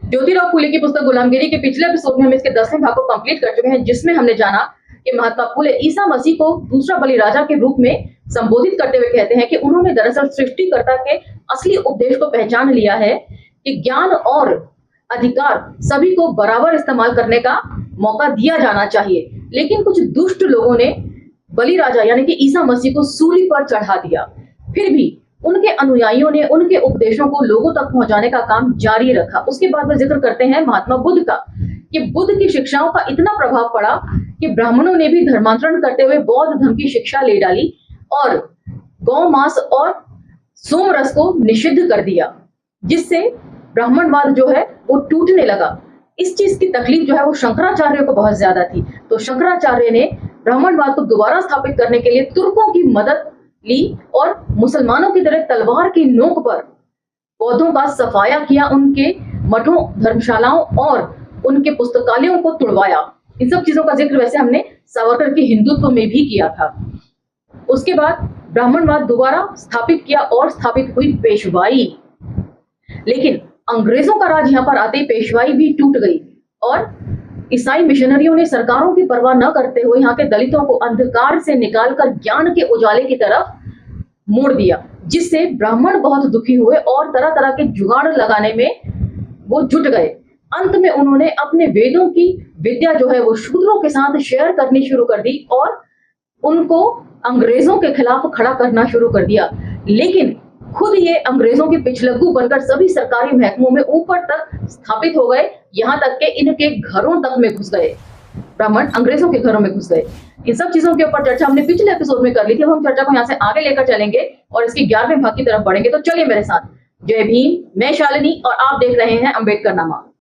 ज्योतिराव फूले की पुस्तक गुलामगिरी के पिछले एपिसोड में हम इसके 10वें भाग को कंप्लीट कर चुके हैं, जिसमें हमने जाना कि महात्मा फूले ईसा मसीह को दूसरा बलिराजा के रूप में संबोधित करते हुए कहते हैं कि उन्होंने दरअसल सृष्टिकर्ता के असली उपदेश को पहचान लिया है कि ज्ञान और अधिकार सभी को बराबर इस्तेमाल करने का मौका दिया जाना चाहिए, लेकिन कुछ दुष्ट लोगों ने बलिराजा यानी कि ईसा मसीह को सूली पर चढ़ा दिया। फिर भी उनके अनुयायियों ने उनके उपदेशों को लोगों तक पहुंचाने का काम जारी रखा। उसके बाद वह जिक्र करते हैं महात्मा बुद्ध का, कि बुद्ध की शिक्षाओं का इतना प्रभाव पड़ा कि ब्राह्मणों ने भी धर्मांतरण करते हुए बौद्ध धर्म की शिक्षा ले डाली और गौ मांस और सोमरस को निषिद्ध कर दिया, जिससे ब्राह्मणवाद जो है वो टूटने लगा। इस चीज की तकलीफ जो है वो शंकराचार्य को बहुत ज्यादा थी, तो शंकराचार्य ने ब्राह्मणवाद को दोबारा स्थापित करने के लिए तुर्कों की मदद ली और मुसलमानों की तरह तलवार की नोक पर बौद्धों का सफाया किया, उनके मठों, धर्मशालाओं और उनके पुस्तकालयों को तुड़वाया। इन सब चीजों का जिक्र वैसे हमने सावरकर के हिंदुत्व में भी किया था। उसके बाद ब्राह्मणवाद दोबारा स्थापित किया और स्थापित हुई पेशवाई, लेकिन अंग्रेजों का राज यहाँ पर आते ही पेशवाई भी टूट गई और ईसाई मिशनरियों ने सरकारों की परवाह न करते हुए यहाँ के दलितों को अंधकार से निकालकर ज्ञान के उजाले की तरफ मोड़ दिया, जिससे ब्राह्मण बहुत दुखी हुए और तरह तरह के जुगाड़ लगाने में वो जुट गए। अंत में उन्होंने अपने वेदों की विद्या जो है वो शूद्रों के साथ शेयर करनी शुरू कर दी और उनको अंग्रेजों के खिलाफ खड़ा करना शुरू कर दिया। लेकिन खुद ये अंग्रेजों के पिछलग्गू बनकर सभी सरकारी महकमों में ऊपर तक स्थापित हो गए, यहाँ तक के इनके घरों तक में घुस गए। ब्राह्मण अंग्रेजों के घरों में घुस गए। इन सब चीजों के ऊपर चर्चा हमने पिछले एपिसोड में कर ली थी। अब हम चर्चा को यहाँ से आगे लेकर चलेंगे और इसकी 11वें भाग की तरफ बढ़ेंगे। तो चलिए मेरे साथ। जय भीम, मैं शालिनी और आप देख रहे हैं अम्बेडकर नामा।